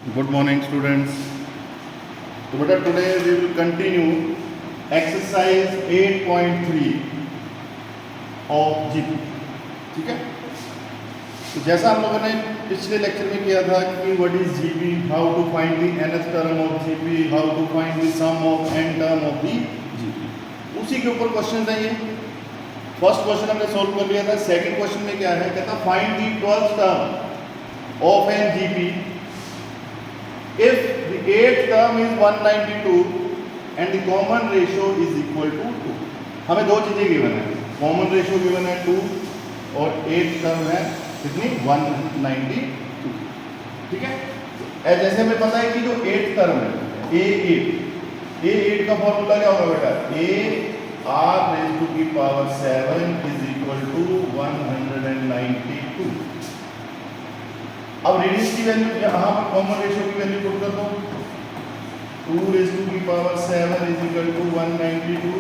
Good morning, students. So, beta, today we will continue exercise 8.3 of GP. ठीक है? तो जैसा हम लोगों ने पिछले लेक्चर में किया था कि what is GP, how to find the nth term of GP, how to find the sum of n term of the GP, उसी के ऊपर क्वेश्चन है ये। फर्स्ट क्वेश्चन हमने सोल्व कर लिया था। सेकंड क्वेश्चन में क्या है, कहता find the 12th term of an GP if the 8th term is 192 and the common ratio is equal to 2। हमें दो चीज़ें गिवन है, कॉमन रेशियो गिवन है 2 और 8th टर्म है कितनी 192। ठीक है, जैसे हमें पता है कि जो 8th टर्म है A8 का फॉर्मूला क्या होगा बेटा, A r रेज़ टू की पावर 7 इज इक्वल टू 192। अब रेडियस की वैल्यू यहाँ पर कॉमन रेशियो की वैल्यू पुट कर दो, 2 रेज़ टू की पावर 7 इज इक्वल टू 192।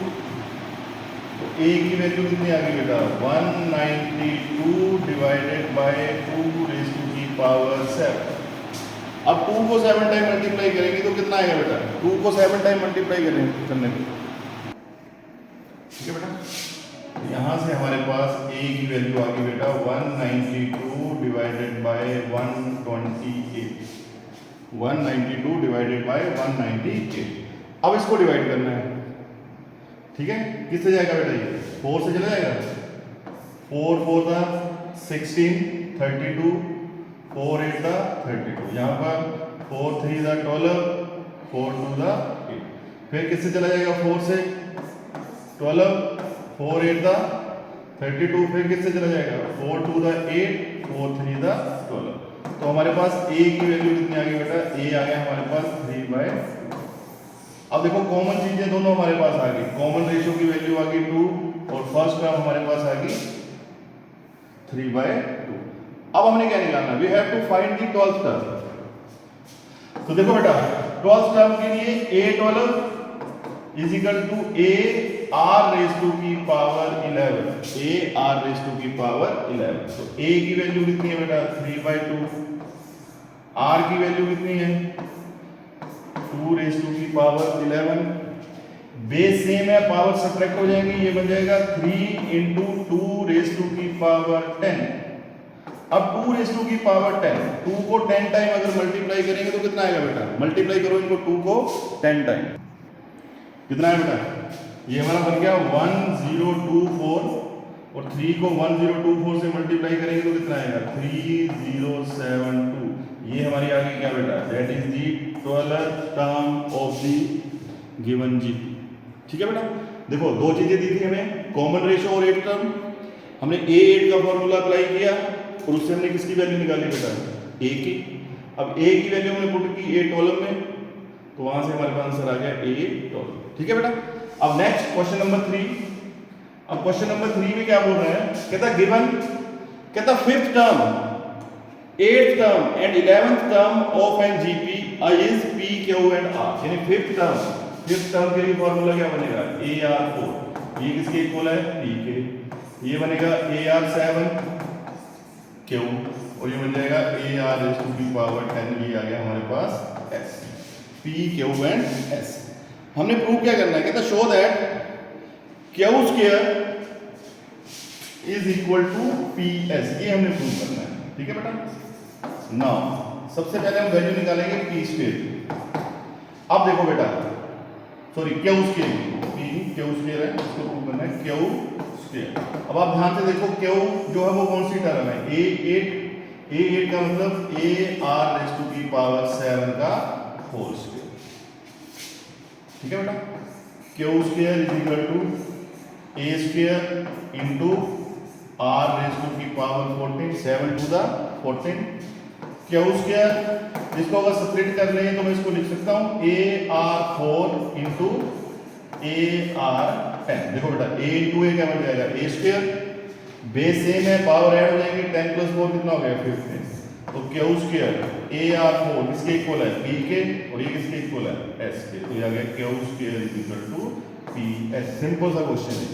तो a की वैल्यू कितनी आ गई बेटा, 192 डिवाइडेड बाय 2 रेज़ टू की पावर 7। अब 2 को 7 टाइम मल्टीप्लाई करेंगे तो कितना आएगा बेटा, 2 को 7 टाइम मल्टीप्लाई करने पे, ठीक है बेटा। यहाँ से हमारे पास a की वैल्यू आ गई बेटा 192 डिवाइडेड बाय 128, 192 डिवाइडेड बाय 198। अब इसको डिवाइड करना है, ठीक है। किससे जाएगा बेटा, ये 4 से चला जाएगा, 4 4 था 16, 32, 4 8 था 32, यहाँ पर 4 3 था 12, 4 2 था 8। फिर किससे चला जाएगा, 4 से 12, 4 8 था 32, फिर किससे चला जाएगा, 4 2 था 8, 4 3 था 12। तो हमारे पास a की वैल्यू कितनी आ गई बेटा, a आ गया हमारे पास 3/2। अब देखो कॉमन चीजें दोनों हमारे पास आ गई, कॉमन रेशियो की वैल्यू आ गई 2 और फर्स्ट टर्म हमारे पास आ गई 3/2। अब हमने क्या निकालना, we have to find the 12th term. तो देखो बेटा 12th टर्म के लिए a12 is equal to a r raise to की power 11, a r raise to की पावर 11। तो a की वैल्यू कितनी है बेटा, 3/2। r की वैल्यू कितनी है, 2 रेज़ टू की पावर 11। बेस सेम है, पावर सब्ट्रैक्ट हो जाएंगे, ये बन जाएगा 3 इंटू 2 रेज़ टू की पावर 10। अब 2 रेज़ टू की पावर 10, 2 को 10 टाइम अगर मल्टीप्लाई करेंगे तो कितना आएगा बेटा, मल्टीप्लाई करो इनको 2 को 10 टाइम, कितना है बेटा, ये हमारा बन गया 1024 और 3 को 1024 से मल्टीप्लाई करेंगे तो कितना आएगा 3072। ये हमारी आ गई क्या बेटा, that is the 12th term of the given GP. ठीक है बेटा, देखो दो चीजें दी थी हमें, कॉमन रेशियो और 8 टर्म। हमने A8 का फॉर्मूला अप्लाई किया और उससे हमने किसकी वैल्यू निकाली बेटा, a की। अब a की वैल्यू हमने पुट की A12 में, तो वहां से हमारे पास आंसर आ गया A12। ठीक है बेटा। अब नेक्स्ट क्वेश्चन नंबर 3। अब क्वेश्चन नंबर 3 में क्या बोल रहे हैं, कहता गिवन, कहता 5th term, 8th term and 11th term of an GP is p q and r। यानी 5th टर्म के लिए फॉर्मूला क्या बनेगा, AR4, ये किसके इक्वल है, p के। ये बनेगा AR7 q और ये बन जाएगा AR रेज़ टू की पावर 10, ये आ गया हमारे पास s, p q and s। हमने प्रूव क्या करना है, कहता show that Q square is equal to PS, ये हमने प्रूव करना है। ठीक है बेटा। नाउ सबसे पहले हम वैल्यू निकालेंगे p स्क्वायर। अब देखो बेटा, sorry Q square, p Q square है, इसको प्रूव करना है क्यू स्क्वायर। अब आप ध्यान से देखो क्यू जो है वो कौन सी टर्म है, A8 का मतलब AR रेज़ टू की पावर 7 का होल स्क्वायर। ठीक है बेटा, Q square is equal to a square into r raise to की power 14, 7 to the 14। Q square इसको अगर सेपरेट कर लें तो मैं इसको लिख सकता हूँ AR4 इंटू AR10। देखो बेटा a इंटू a क्या बन जाएगा, a स्क्वायर, बेस सेम है, पावर ऐड हो जाएंगे, 10 + 4 कितना हो गया 15। तो क्यू स्क्वायर AR4 किसके इक्वल है, p के, और ये किसके इक्वल है, s के। तो ये आ गया Q square is equal to PS। Simple सा क्वेश्चन है,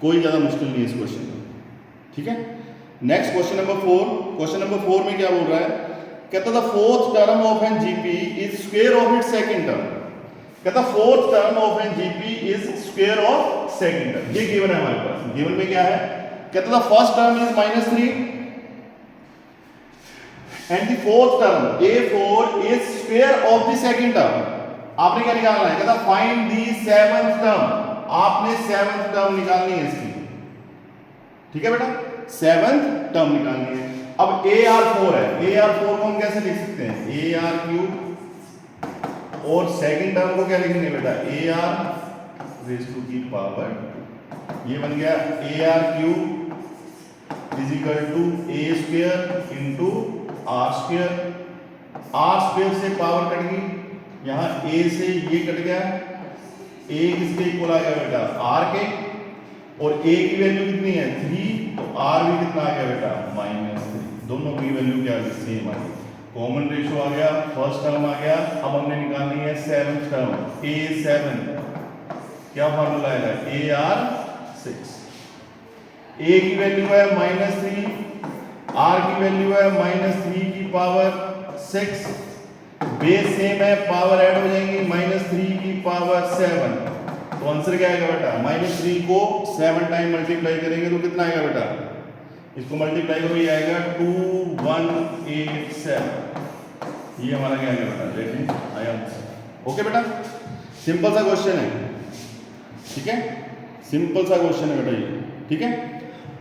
कोई ज्यादा मुश्किल नहीं है इस क्वेश्चन में। ठीक है। Next question number 4। Question number 4 में क्या बोल रहा है, कहता the fourth term of an GP is square of its second term. कहता fourth term of an GP is square of second term. ये गिवन है हमारे पास। गिवन में क्या है? कहता the first term is -3 and the fourth term a4 is square of the second term. आपने क्या निकालना है? कहता फाइंड द सेवंथ टर्म। आपने सेवंथ टर्म निकालनी है इसकी, ठीक है बेटा, सेवंथ टर्म निकालनी है। अब AR4 है, AR4 को हम कैसे लिख सकते हैं? AR3 और सेकंड टर्म को क्या लिखेंगे बेटा? AR रेज़ टू की पावर, ये बन गया AR3 is equal to A square into R square. R square से पावर कट गई, यहाँ A से ये कट गया, A किसके इक्वल आ गया बेटा? R के, और A की वैल्यू कितनी है? 3, तो R भी कितना आ गया बेटा? -3। दोनों की वैल्यू क्या है? सेम आ गई। कॉमन रेशियो आ गया, फर्स्ट टर्म आ गया। अब हमने निकालनी है सेवंथ टर्म, A7। क्या फार्मूला है? AR6। A की वैल्यू है -3, R की वैल्यू है -3 की पावर 6। बेस सेम है, पावर ऐड हो जाएंगी, -3 की पावर 7। तो आंसर क्या आएगा बेटा? -3 को 7 टाइम मल्टीप्लाई करेंगे तो कितना आएगा बेटा? इसको मल्टीप्लाई करो, ये आएगा 2187। ये हमारा क्या आएगा बेटा? That means I answer. Okay बेटा, सिंपल सा क्वेश्चन है, ठीक है, सिंपल सा क्वेश्चन है बेटा ये, ठीक है।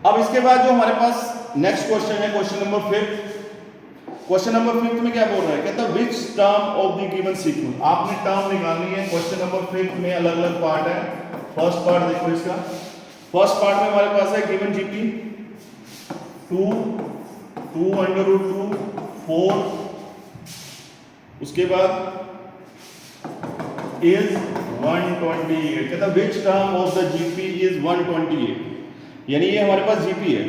अब इसके बाद जो हमारे पास नेक्स्ट क्वेश्चन है, क्वेश्चन नंबर 5। क्वेश्चन नंबर 5 में क्या बोल रहा है? कहता है which term of the given sequence. आपने टर्म निकालनी है। क्वेश्चन नंबर 5 में अलग अलग पार्ट है। फर्स्ट पार्ट देखो इसका। फर्स्ट पार्ट में हमारे पास है गिवन जीपी 2 2√2 4, उसके बाद इज 128। कहता which term of the GP is 128, यानी ये हमारे पास जीपी है।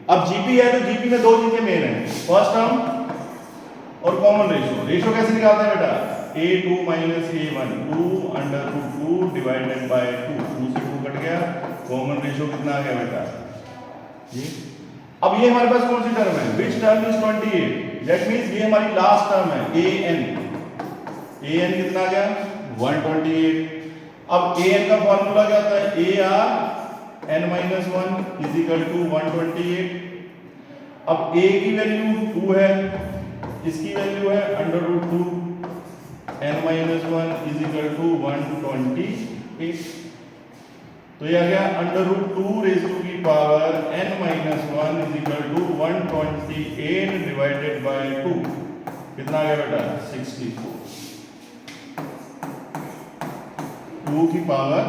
अब जीपी है तो जीपी में दो चीजें मेन है, फर्स्ट टर्म और कॉमन रेशियो। रेशियो कैसे निकालते हैं बेटा? A2 - A1 2√2 divided by 2। 2 से 2 कट गया, कॉमन रेशियो कितना आ गया बेटा? ये। अब ये हमारे पास कौन सी टर्म है? Which term is 28, that means ये हमारी लास्ट टर्म है an। an कितना आ गया? 128। अब an का फार्मूला क्या होता है? ARn-1 is equal to 128। अब a की वैल्यू 2 है, इसकी वैल्यू है √2 n-1 इज इक्वल टू 128। तो ये आ गया √2 रेज़ टू की power n-1 is equal to 128 divided by 2। कितना आ गया बेटा? 64। 2 की power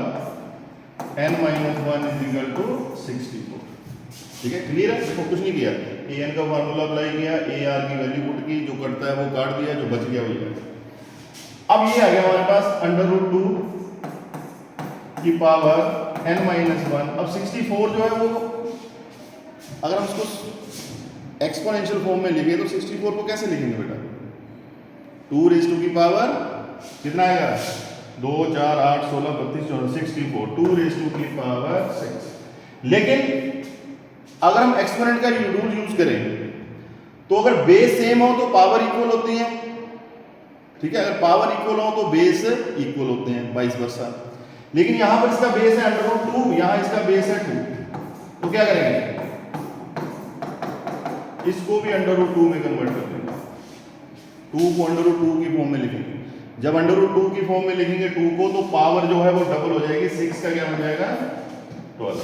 n-1 is equal to 64। ठीक है, क्लियर है? देखो कुछ नहीं किया, an का फार्मूला अप्लाई किया, ar की वैल्यू पुट की, जो कटता है वो काट दिया, जो बच गया वही है। अब ये आ गया हमारे पास √2 की पावर n-1। अब 64 जो है वो अगर हम उसको एक्सपोनेंशियल फॉर्म में लिखें तो 64 को कैसे लिखेंगे बेटा? 2 रेज़ टू की पावर कितना आएगा? 2 4 8 16 32 14 64 2 रेज़ टू की पावर 6। लेकिन अगर हम एक्सपोनेंट का रूल यूज करें तो अगर बेस सेम हो तो पावर इक्वल होती है, ठीक है, अगर पावर इक्वल हो तो बेस इक्वल होते हैं, वाइस वर्सा। लेकिन यहां पर इसका बेस है √2, यहां इसका बेस है 2, तो क्या करेंगे? इसको भी √2 में कन्वर्ट कर देंगे, 2 को √2 की फॉर्म में लिखेंगे। जब √2 की फॉर्म में लिखेंगे 2 को, तो पावर जो है वो डबल हो जाएगी, 6 का क्या हो जाएगा? 12।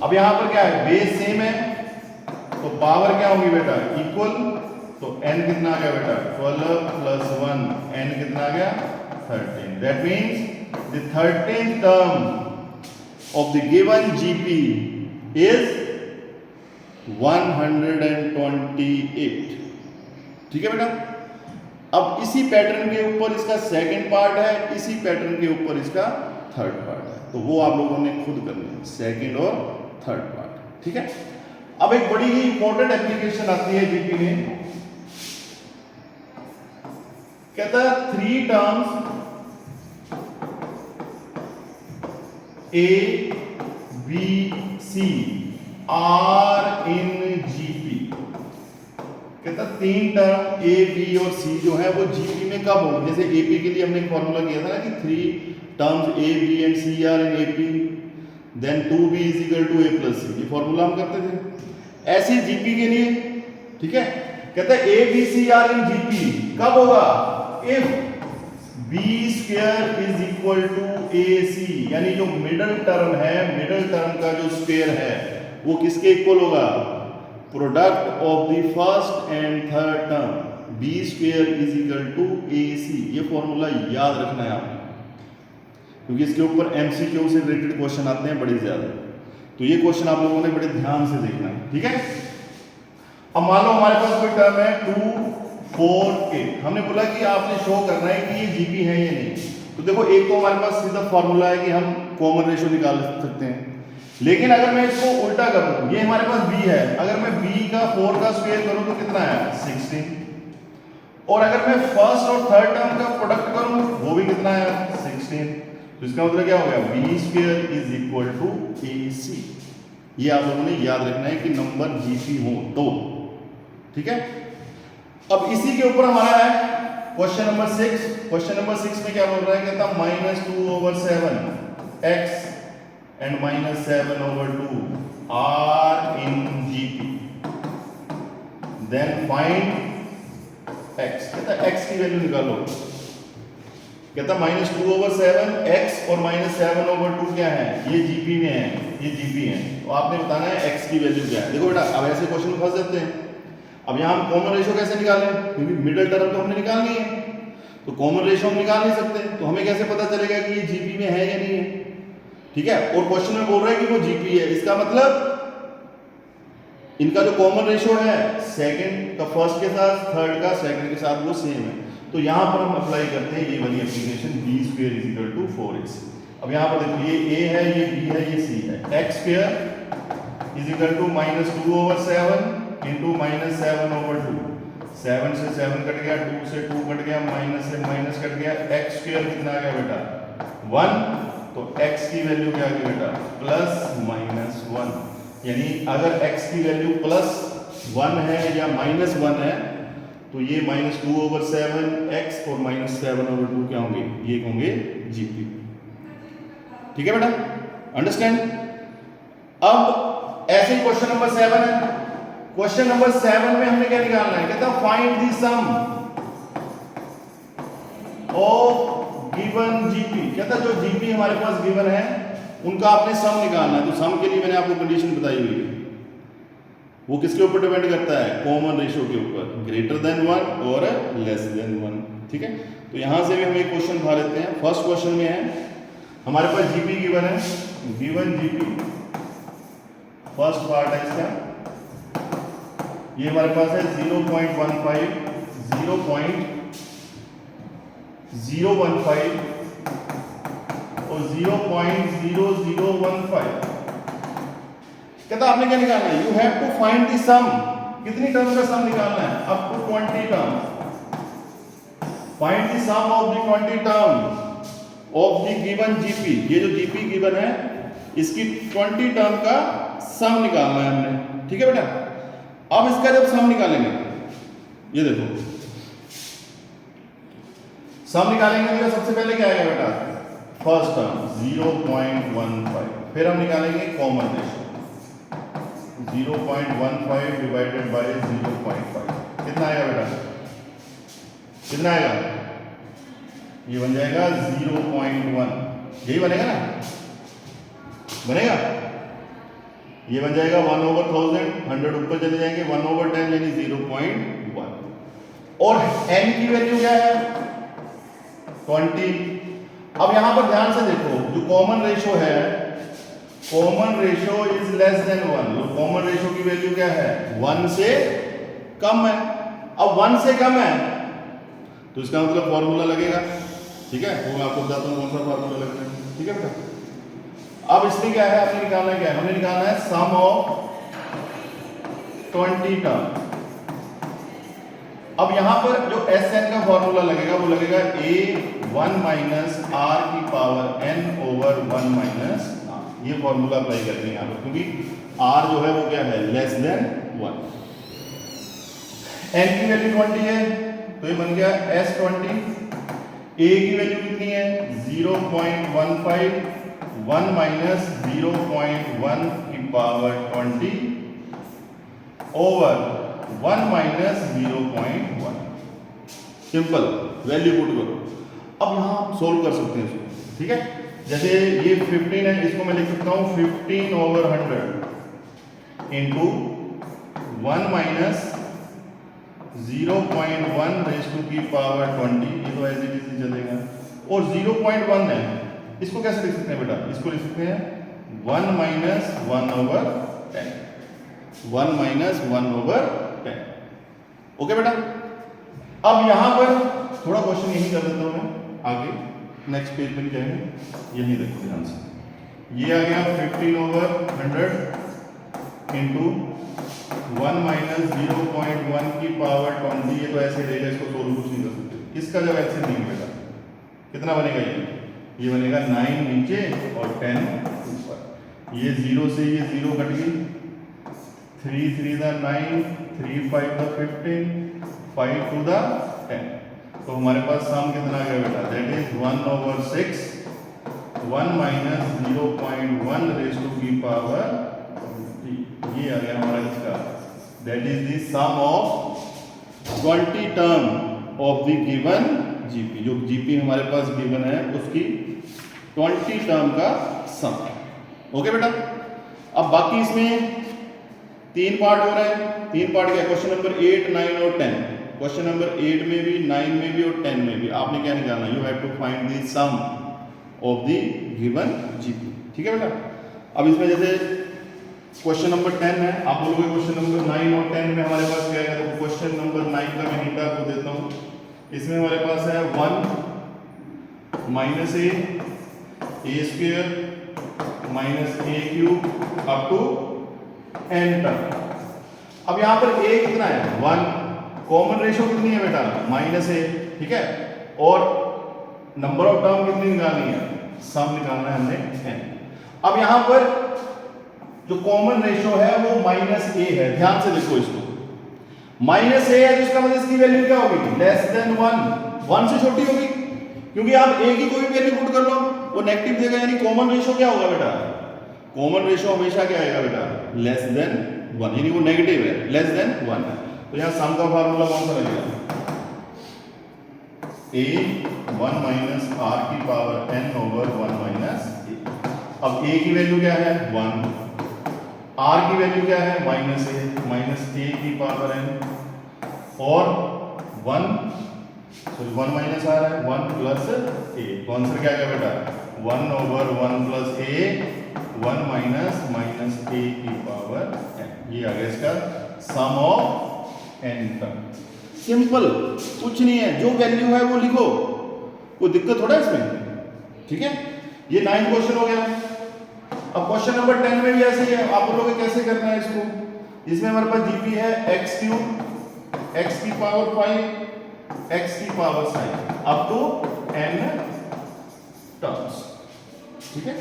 अब यहां पर क्या है? बेस सेम है तो पावर क्या होगी बेटा? इक्वल। तो n कितना आ गया बेटा? 12 + 1, n कितना आ गया? 13। That means the 13th term of the given GP is 128। ठीक है बेटा। अब इसी पैटर्न के ऊपर इसका सेकंड पार्ट है, इसी पैटर्न के ऊपर इसका थर्ड पार्ट है, तो वो आप लोगों ने खुद करना है, सेकंड और थर्ड पार्ट। ठीक है। अब एक बड़ी ही इंपॉर्टेंट एप्लीकेशन आती है जीपी में, कहता है 3 terms A B C are in GP. कहता तीन टर्म ए बी और सी जो है वो जीपी में कब होंगे। जैसे एपी के लिए हमने एक फॉर्मूला किया था ना कि 3 terms A B and C are in AP, then 2b is equal to A plus C, ये फॉर्मूला हम करते थे। ऐसे जीपी के लिए, ठीक है, कहता है A B C are in GP कब होगा, if B square is equal to A C, यानी जो मिडल टर्म है, मिडल टर्म का जो स्क्वायर है वो किसके इक्वल होगा, product of the first and third term, B square is equal to A C. ये फॉर्मूला याद रखना है आपने, क्योंकि इसके ऊपर एमसीक्यू से रिलेटेड क्वेश्चन आते हैं बड़े ज्यादा, तो ये क्वेश्चन आप लोगों ने बड़े ध्यान से देखना है, ठीक है। अब मान लो हमारे पास कोई टर्म है 2 4 8, हमने बोला कि आपने शो करना है कि ये जीपी है या नहीं। तो देखो एक तो हमारे पास सीधा फॉर्मूला है कि हम कॉमन रेशियो निकाल सकते हैं, लेकिन अगर मैं इसको उल्टा करूं, ये हमारे पास b है, अगर मैं b का 4 का स्क्वायर करूं तो कितना है 16, और अगर मैं फर्स्ट और थर्ड टर्म का प्रोडक्ट करूं वो भी कितना है 16, तो इसका मतलब क्या हो गया, b square is equal to ac। ये आप लोगों ने याद रखना है कि नंबर जीपी हो तो, ठीक है। अब इसी के ऊपर हमारा है क्वेश्चन नंबर 6। क्वेश्चन नंबर 6 में क्या बोल रहा है, कहता -2/7 x and -7/2 are in GP, then find x। कहता x की वैल्यू निकालो, कहता -2/7 x और -7/2 क्या है, ये GP में है, ये GP है, तो आपने बताना है x की वैल्यू क्या है। देखो बेटा अब ऐसे क्वेश्चन में फंस जाते हैं। अब यहाँ हम कॉमन रेशियो कैसे निकालें, क्योंकि मिडिल टर्म तो हमने निकालनी है, तो कॉमन रेशियो हम निकाल नहीं सकते, तो हमें कैसे पता चलेगा कि ये जीपी में है या नहीं है, ठीक है। और क्वेश्चन में बोल रहा है कि वो जीपी है, इसका मतलब इनका जो कॉमन रेशियो है सेकंड का फर्स्ट के साथ, थर्ड का सेकंड के साथ वो सेम है, तो यहाँ पर हम अप्लाई करते हैं ये वाली application b square is equal to 4ac। अब यहाँ पर देखो ये a है, ये b है, ये c है, x square is equal to -2/7 into -7/2, 7 से 7 कट गया, 2 से 2 कट गया, माइनस से माइनस कट गया, x स्क्वायर कितना आ गया बेटा 1, तो x की वैल्यू क्या आ गई बेटा +-1, यानी अगर x की वैल्यू +1 है या -1 है तो ये -2/7 x और -7/2 क्या होंगे, ये होंगे जीपी, ठीक है बेटा, अंडरस्टैंड। अब ऐसे ही क्वेश्चन नंबर 7 है। क्वेश्चन नंबर 7 में हमने क्या निकालना है, कहता find the sum of given GP. कहता जो जीपी हमारे पास गिवन है उनका आपने सम निकालना है। तो सम के लिए मैंने आपको कंडीशन बताई हुई है, वो किसके ऊपर डिपेंड करता है, कॉमन रेशियो के ऊपर, ग्रेटर देन 1 और लेस देन 1, ठीक है। तो यहां से भी हम एक क्वेश्चन उठा लेते हैं। फर्स्ट क्वेश्चन में है हमारे पास जीपी गिवन है, गिवन जीपी फर्स्ट पार्ट है इसका, ये हमारे पास है 0.15 0.015 और 0.0015। कहता आपने क्या निकालना है, you have to find the sum, कितनी टर्म का सम निकालना है, up to 20 term. Find the sum of the 20 term of the given GP. ये जो जीपी गिवन है इसकी 20 टर्म का सम निकालना है हमने, ठीक है बेटा। अब इसका जब सम निकालेंगे, ये देखो सम निकालेंगे तो सबसे पहले क्या आएगा बेटा, फर्स्ट टर्म 0.15, फिर हम निकालेंगे कॉमन रेशियो 0.15 डिवाइडेड बाय 0.5, कितना आएगा बेटा, कितना आएगा, ये बन जाएगा 0.1, यही बनेगा ना, बनेगा, ये बन जाएगा 1/1000, 100 ऊपर चले जाएंगे, 1/10 यानी 0.1, और n की वैल्यू क्या है 20। अब यहां पर ध्यान से देखो, जो कॉमन रेशियो है, common ratio is less than 1, तो कॉमन रेशियो की वैल्यू क्या है 1 से कम है। अब 1 से कम है तो इसका मतलब फॉर्मूला लगेगा, ठीक है, वो मैं आपको बताता हूं कौन सा फॉर्मूला लगता है, ठीक है बेटा। अब इसमें क्या है, हमने निकालना क्या है, हमने निकालना है सम ऑफ 20 टर्म। अब यहां पर जो Sn का फॉर्मूला लगेगा वो लगेगा a1 माइनस r की power n over 1 minus r, ये फॉर्मूला अप्लाई करेंगे यहां पर, क्योंकि r जो है वो क्या है लेस देन 1। n की वैल्यू 20 है तो ये बन गया S20। a की वैल्यू कितनी है 0.15, 1 माइनस 0.1 की power 20 over 1 minus 0.1। Simple, value put करो। अब यहां आप सोल्व कर सकते हैं इसको, ठीक है। जैसे ये 15 है, इसको मैं लिख सकता हूं 15 over 100 into 1 minus 0.1 raise to की पावर 20। ये तो ऐसे ही चलेगा। और 0.1 है, इसको कैसे लिख सकते हैं बेटा? इसको लिख सकते हैं 1 minus 1 over 10, 1 minus 1 over 10। Okay बेटा। अब यहां पर थोड़ा क्वेश्चन यही कर देता हूं मैं, आगे नेक्स्ट पेज पे जाएंगे। यही देखो ध्यान से, ये आ गया 15 ओवर 100 इंटू 1 माइनस 0.1 की पावर 20। ये तो ऐसे रहेगा, इसको सोल्व कुछ नहीं कर सकते। इसका जब ऐसे नहीं बेटा कितना बनेगा? ये बनेगा 9 नीचे और 10 ऊपर। ये 0 से ये 0 कट गई, 3 3 द 9, 3 5 द 15, 5 2 द 10। तो हमारे पास सम कितना आ गया बेटा? That is 1 over 6, 1 minus 0.1 raise to की पावर 20। ये आ गया हमारा इसका, that is the sum of 20 term of the given GP. जो जीपी हमारे पास गिवन है उसकी 20 टर्म का सम। ओके बेटा। अब बाकी इसमें 3 पार्ट हो रहे हैं। 3 पार्ट क्या? क्वेश्चन नंबर 8, 9 और 10। क्वेश्चन नंबर 8 में भी, 9 में भी और 10 में भी आपने क्या निकालना? You have to find the sum of the given GP. ठीक है बेटा। अब इसमें जैसे क्वेश्चन नंबर 10 है, आप बोलोगे क्वेश्चन नंबर 9 और 10 में हमारे पास क्या है? तो क्वेश्चन नंबर 9 का मैं हिंट आपको देता हूँ। इसमें हमारे पास है 1 minus a square minus a cube up to n तक। अब यहां पर a कितना है? 1। कॉमन रेशियो कितनी है बेटा? माइनस ए, ठीक है। और नंबर ऑफ टर्म कितनी निकालनी है? सम निकालना है हमने n। अब यहां पर जो कॉमन रेशियो है वो माइनस ए है। ध्यान से देखो इसको, माइनस ए है तो इसका मतलब इसकी वैल्यू क्या होगी? लेस देन 1 से छोटी होगी, क्योंकि आप a की कोई भी वैल्यू पुट कर लो वो नेगेटिव देगा। यानी कॉमन रेशियो क्या होगा बेटा? कॉमन रेशियो हमेशा क्या आएगा बेटा? लेस देन 1, यानी वो नेगेटिव है, लेस देन 1 है। तो यहां सम का फार्मूला कौन सा लगेगा? a 1 माइनस r की power n over 1 minus a। अब a की वैल्यू क्या है? 1, r की वैल्यू क्या है? माइनस a की पावर n, और 1 माइनस r है, 1 प्लस a। तो आंसर क्या आएगा बेटा? 1 over 1 plus a, 1 minus a की पावर n। ये आ गया इसका सम ऑफ n टर्म। सिंपल, कुछ नहीं है, जो वैल्यू है वो लिखो, कोई दिक्कत थोड़ा है इसमें। ठीक है, ये 9th क्वेश्चन हो गया। अब क्वेश्चन नंबर 10 में भी ऐसे ही है। आप लोगों को कैसे करना है इसको? इसमें हमारे पास जीपी है x क्यूब, x की पावर 5, x की power 7 up to n terms. ठीक है।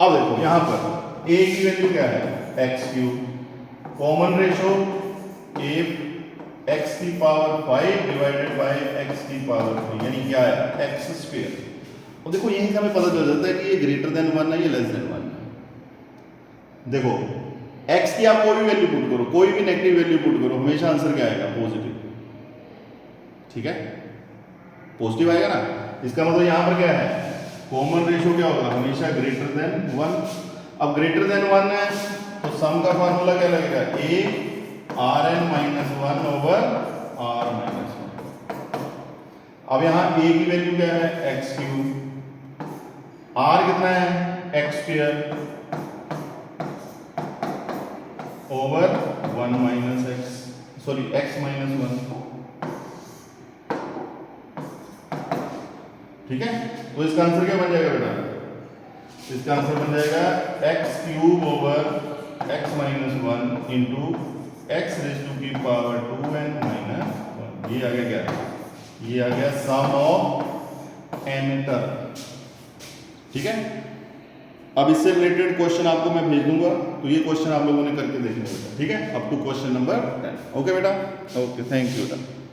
अब देखो यहां पर a की वैल्यू क्या है? x cube, common ratio a x की पावर 5 डिवाइडेड बाय x की पावर 3, यानी क्या है? x square. और देखो यहीं से हमें पता चल जाता है कि ये ग्रेटर देन 1 है, ये लेस देन 1 है। देखो x की आप कोई भी वैल्यू पुट करो, कोई भी नेगेटिव वैल्यू पुट करो, हमेशा आंसर क्या आएगा? पॉजिटिव। ठीक है, पॉजिटिव आएगा ना। इसका मतलब यहां पर क्या है? कॉमन रेशियो क्या होगा? हमेशा ग्रेटर देन 1। अब ग्रेटर देन 1 है तो सम का फार्मूला क्या लगेगा? a rn minus 1 over r minus 1। अब यहां a की वैल्यू क्या है? x क्यूब, r कितना है? x square over 1 minus x minus 1। ठीक है, तो इसका आंसर क्या बन जाएगा बेटा? इसका आंसर बन जाएगा x cube over x minus 1 into x raise to की पावर 2n माइनस 1। ये आ गया क्या? ये आ गया सम ऑफ n टर्म। ठीक है, अब इससे रिलेटेड क्वेश्चन आपको मैं भेज दूंगा, तो ये क्वेश्चन आप लोगों ने करके देखना बेटा, ठीक है, up to question number 10। Okay बेटा, ओके, थैंक यू बेटा।